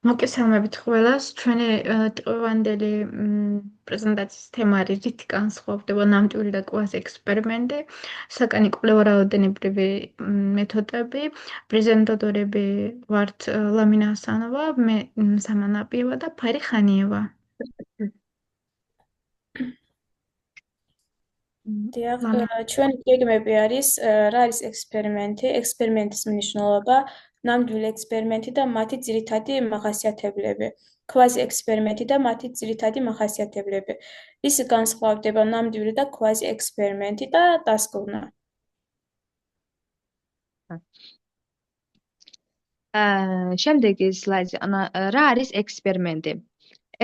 მოგესალმებით ყველას. ჩვენი ტყვევანდელი პრეზენტაციის თემა არის რითი განსხვავდება ნამდვილი და კვაზი ექსპერიმენტი, საკანი კვლევა რაოდენობრივი მეთოდები. პრეზენტატორები ვართ ლამინა ასანოვა, მე სამანა აპიევა და ფარი ხანიევა. დიახ, ლამინა. ჩვენი გეგმები რა არის ექსპერიმენტი, ექსპერიმენტის მნიშვნელობა, ნამდვილი ექსპერიმენტი და მათი ძირითადი მახასიათებლები, ქვაზი ექსპერიმენტი და მათი ძირითადი მახასიათებლები. ის განსხვავდება ნამდვილი და ქვაზი ექსპერიმენტი და დასკვნა. შემდეგი სლაიდზე, რა არის ექსპერიმენტი?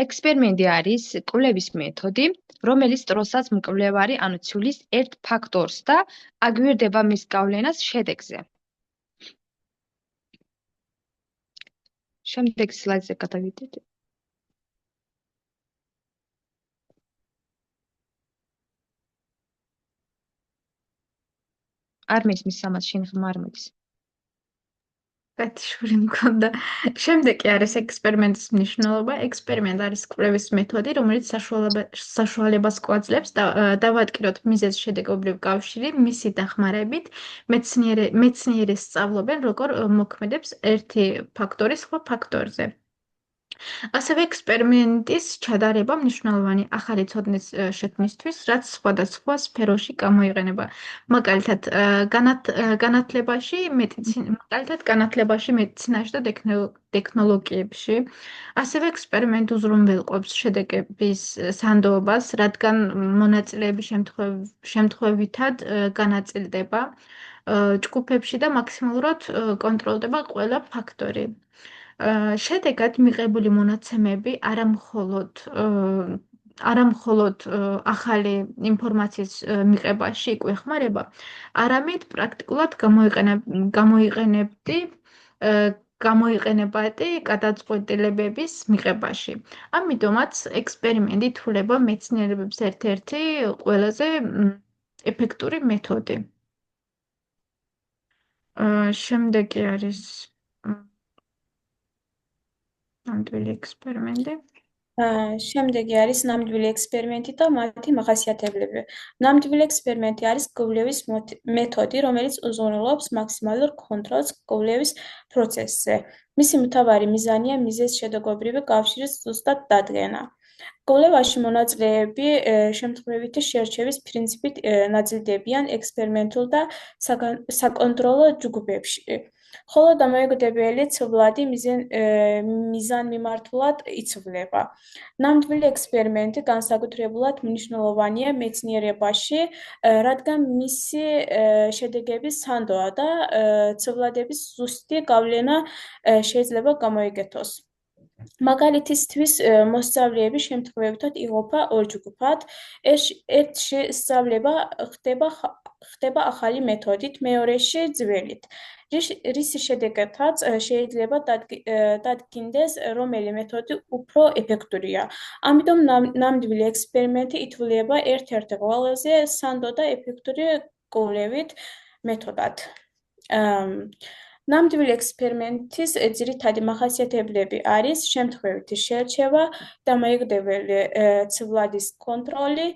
ექსპერიმენტი არის კვლევის მეთოდი, რომელიც დროსაც მკვლევარი ცვლის ერთ ფაქტორს და აგვირდება მის გავლენას შედეგზე. შემდეგ სლაიდზე გადავიდეთ. არ მისმის სამას შენ ხმარ მოდის. კეთილშური მქონდა. შემდეგ კი არის ექსპერიმენტის მნიშვნელობა. ექსპერიმენტი არის კვლევის მეთოდი, რომელიც საშუალებას გვაძლევს დავადკიროთ მიზეზ-შედეგობრივ კავშირი მისი დახმარებით. მეცნიერები სწავლობენ, როგორ მოქმედებს ერთი ფაქტორი სხვა ფაქტორზე. ასევე ექსპერიმენტის ჩადარება მნიშვნელოვანი ახალი ცოდნის შექმნისთვის, რაც სხვადასხვა სფეროში გამოიყენება. მაგალითად, განათლებაში, მედიცინაში და ტექნოლოგიებში. ასევე ექსპერიმენტი უზრუნველყოფს შედეგების სანდოობას, რადგან მონაწილეები შემთხვევითად განაწილდება ჯგუფებში და მაქსიმალურად კონტროლდება ყველა ფაქტორი. შედეგად მიღებული მონაცემები არამხოლოდ ახალი ინფორმაციის მიღებაში იყო ეხმარება, არამედ პრაქტიკულად გამოიყენებადი გადაწყვეტილებების მიღებაში. ამიტომაც ექსპერიმენტი ითვლება მეცნიერების ერთ-ერთი ყველაზე ეფექტური მეთოდი. შემდეგი არის ნამდვილი ექსპერიმენტი. შემდეგი არის ნამდვილი ექსპერიმენტი და მათი მახასიათებლები. ნამდვილი ექსპერიმენტი არის კვლევის მეთოდი, რომელიც უზრუნველყოფს მაქსიმალურ კონტროლს კვლევის პროცესზე. მისი მთავარი მიზანია მიზეზ-შედეგობრივი კავშირის ზუსტად დადგენა. კვლევაში მონაწილეები შემთხვევითი შერჩევის პრინციპით ნაწილდებიან ექსპერიმენტულ და საკონტროლო ჯგუფებში, ხოლო დამოუკიდებელი ცვლადი მიზანმიმართულად იცვლება. ნამდვილი ექსპერიმენტი განსაკუთრებულად მნიშვნელოვანია მეცნიერებაში, რადგან მისი შედეგების სანდოა და ცვლადების ზუსტი გავლენა შეიძლება გამოიგეთოს. მაგალითისთვის, მოსწავლეები შემთხვევითად იყოფა ორ ჯგუფად. ერთში სწავლება ხდება ახალი მეთოდით, მეორეში ძველით, რის შედეგადაც შეიძლება დადგინდეს, რომელი მეთოდი უფრო ეფექტურია. ამიტომ ნამდვილი ექსპერიმენტი ითვლება ერთ-ერთ ყველაზე სანდო და ეფექტური კვლევით მეთოდად. ნამდვილი ექსპერიმენტის ძირითადი მახასიათებლები არის შემთხვევითი შერჩევა, დამოუკიდებელი ცვლადის კონტროლი,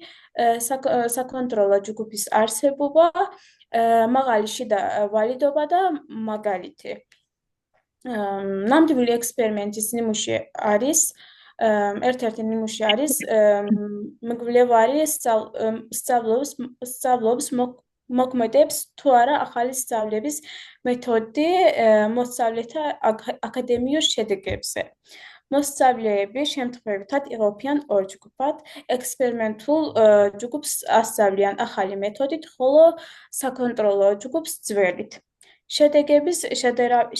საკონტროლო ჯგუფის არსებობა, მაღალი შიდა ვალიდობა და მაგალითი. ნამდვილი ექსპერიმენტის ნიმუში არის ერთ-ერთი ნიმუში არის მკვლევარი სწავლობს მოქმედებს თუ არა ახალი სწავლების მეთოდი მოსწავლეთა აკადემიურ შედეგებზე. მოსწავლეები შემთხვევითად იყოფიან ორ ჯგუფად, ექსპერიმენტულ ჯგუფს ასწავლიან ახალი მეთოდით, ხოლო საკონტროლო ჯგუფს ძველით. შედეგების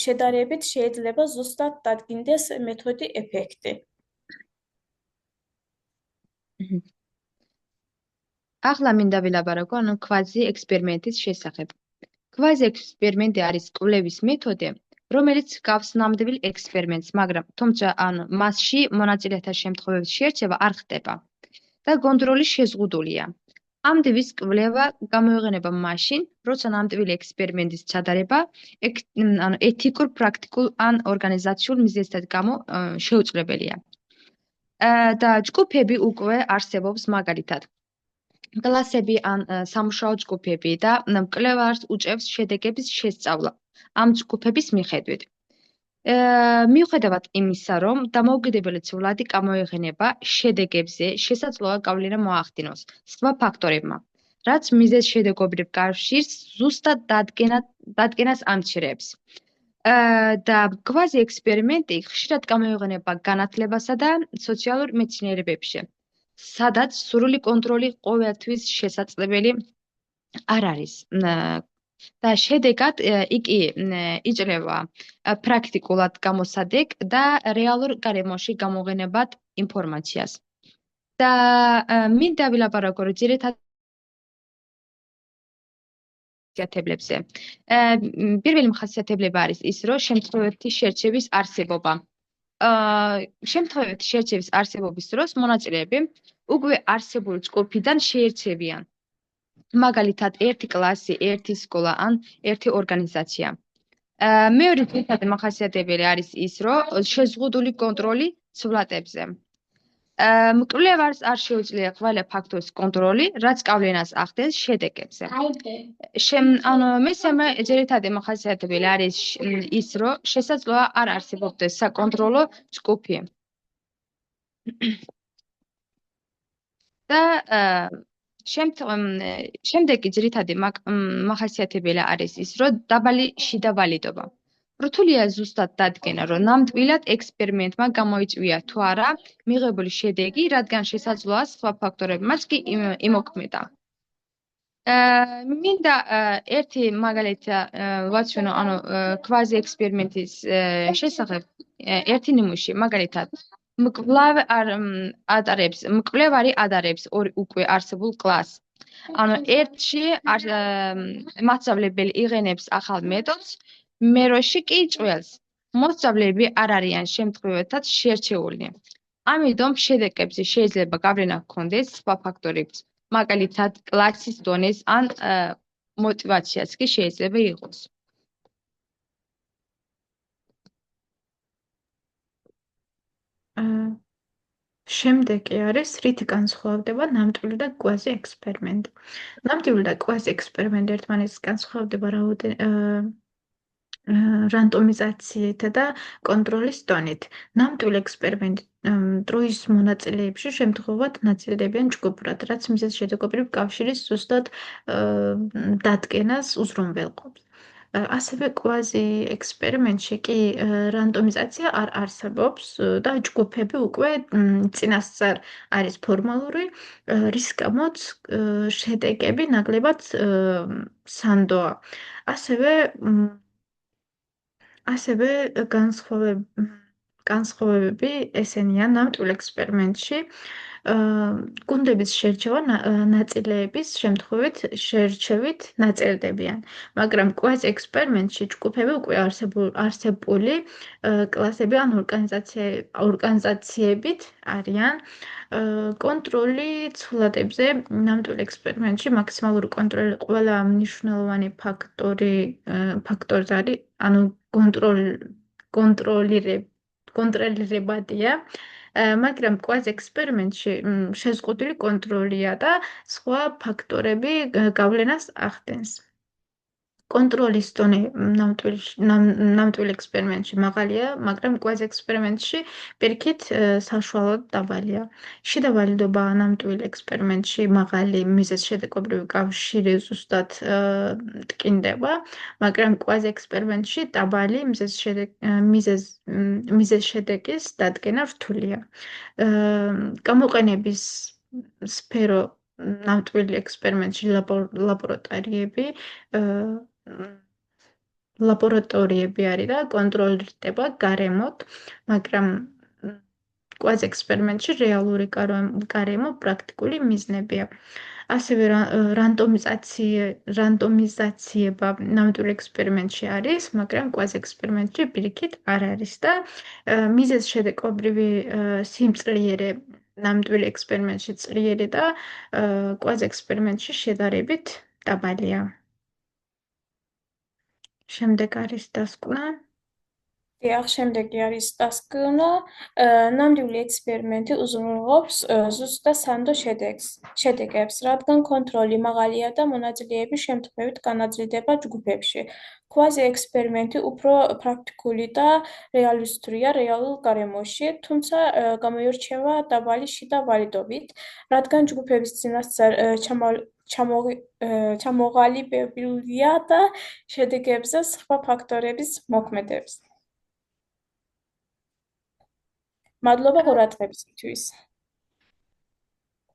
შედარებით შეიძლება ზუსტად დადგინდეს მეთოდი ეფექტი. ახლა მინდა ვილაპარაკო ქვაზი ექსპერიმენტის შესახებ. ქვაზი ექსპერიმენტი არის კვლევის მეთოდი, რომელიც გავს ნამდვილ ექსპერიმენტს, მაგრამ თუმცა მასში მონაწილეთა შემთხვევით შერჩევა არ ხდება და კონტროლი შეზღუდულია. ამდივის კვლევა გამოიყენება მაშინ, როცა ნამდვილი ექსპერიმენტის ჩადარება ანუ ეთიკურ, პრაქტიკულ ან ორგანიზაციულ მიზეზთა გამო შეუძლებელია. და ჯგუფები უკვე არსებობს, მაგალითად კლასები ან სამუშაო ჯგუფები და მკვლევარს უჭევს შედეგების შესწავლა ამ ჯგუფების მიხედვით. მიუხედავად იმისა, რომ დამოუკიდებელი ცვლადი გამოიყენება შედეგებზე, შესაძლოა გავლენა მოახდინოს სხვა ფაქტორებმა, რაც მიზეზ-შედეგობრივ კავშირს ზუსტად დადგენას ამცირებს. და კვაზი ექსპერიმენტი ხშირად გამოიყენება განათლებასა და სოციალურ მეცნიერებებში, სადაც სრული კონტროლი ყოველთვის შესაძლებელი არ არის. და შედეგად იგი იძლევა პრაქტიკულად გამოსადეგ და რეალურ გარემოში გამოყენებად ინფორმაციას. და მინდა ვილაპარაკო ძირითად ხასიათებლებზე. პირველი ხასიათებლება არის ის, რომ შემთხვევითი შერჩევის არსებობა. შემთხვევითი შერჩევის არსებობის დროს მონაწილეები უკვე არსებული ჯგუფიდან შეერჩევიან. მაგალითად, ერთი კლასი, ერთი სკოლა ან ერთი ორგანიზაცია. მეორე ძირითადი მახასიათებელი არის ის, რომ შეზღუდული კონტროლი ცვლადებზე. მკვლევარს არ შეუძლია ყველა ფაქტორის კონტროლი, რაც გავლენას ახდენს შედეგებზე. ანუ მესამე ძირითადი მახასიათებელი არის ის, რომ შესაძლოა არ არსებობდეს საკონტროლო ჯგუფი. და შემდეგი ძირითადი მახასიათებელი არის ის, რომ დაბალი შიდა ვალიდობა. რთულია ზუსტად დადგენა, რომ ნამდვილად ექსპერიმენტმა გამოიწვია თუ არა მიღებული შედეგი, რადგან შესაძლოა სხვა ფაქტორებმაც კი იმოქმედა. მინდა ერთი მაგალითი ვაცნო, ანუ კვაზი ექსპერიმენტის შესახებ ერთი ნიმუში, მაგალითად მკვლევარი ადარებს ორი უკვე არსებულ კლასს. ანუ ერთში მასწავლებელი იღენებს ახალ მეთოდს, მეროში კი წველს. მოსწავლეები არ არიან შემთხვევათად შერჩეული. ამიტომ შედეგებზე შეიძლება გავლენა ჰქონდეს სხვა ფაქტორებიც, მაგალითად კლასის დონეს ან мотивაციაც კი შეიძლება იყოს. შემდეგი არის რითი განსხვავდება ნამდვილი და კვაზი ექსპერიმენტი. ნამდვილი და კვაზი ექსპერიმენტი ერთმანეთს განსხვავდება რანდომიზაციით და კონტროლის დონით. ნამდვილი ექსპერიმენტი დროის მონაწილეებში შემთხვევათ ნაწილდებიან ჯგუფურად, რაც მიზეზ-შედეგობრივ კავშირის ზუსტად დადგენას უზრუნველყოფს. ასევე კვაზი ექსპერიმენტში კი რანდომიზაცია არ არსებობს და ჯგუფები უკვე წინასწარ არის ფორმალური, რის გამოც შედეგები ნაკლებად სანდოა. ასევე განსხვავებები ესენია ნამდვილ ექსპერიმენტში გუნდების შერჩევა ნაწილეების შემთხვევით შერჩევით ნაწილდებიან, მაგრამ კვაზი ექსპერიმენტში ჯგუფები უკვე არსებული კლასები ან ორგანიზაციებით არიან. კონტროლი ცვლადებზე ნამდვილ ექსპერიმენტში მაქსიმალური კონტროლი ყველა მნიშვნელოვანი ფაქტორი არის, ანუ კონტროლირებადია, მაგრამ კვაზი ექსპერიმენტში შეზღუდული კონტროლია და სხვა ფაქტორები გავლენას ახდენს. კონტროლის დონე ნამდვილ ექსპერიმენტში მაღალია, მაგრამ კვაზი ექსპერიმენტში პირიქით საშუალოდ დაბალია. შიდა ვალიდობა ნამდვილ ექსპერიმენტში მაღალი მიზეზ-შედეგობრივი კავშირი ზუსტად ტკინდება, მაგრამ კვაზი ექსპერიმენტში დაბალი მიზეზ-შედეგის დადგენა რთულია. გამოყენების სფერო ნამდვილ ექსპერიმენტში ლაბორატორიები არის და კონტროლირდება გარემოთ, მაგრამ კვაზი ექსპერიმენტში რეალური გარემო პრაქტიკული მიზნებია. ასევე რანდომიზაციება ნამდვილ ექსპერიმენტში არის, მაგრამ კვაზი ექსპერიმენტში პირიქით არ არის და მიზეზ-შედეგობრივი სიმწყლიარე ნამდვილ ექსპერიმენტში ძლიერია და კვაზ ექსპერიმენტში შედარებით დაბალია. შემდეგ არის დასკვნა. დიახ, შემდეგი არის დასკვნა. ნამდვილი ექსპერიმენტი უზრუნველყოფს ზუსტ და სანდო შედეგებს, რადგან კონტროლი მაღალია და მონაწილეები შემთხვევით განაზრდება ჯგუფებში. კვაზი ექსპერიმენტი უფრო პრაქტიკული და რეალისტურია რეალურ გარემოში, თუმცა გამოირჩევა დაბალი შიდა ვალიდობით, რადგან ჯგუფების წინასწარ ჩამოყალიბებულია და შედეგებზე სხვა ფაქტორების მოქმედებს. მადლობა ყურადღებისთვის.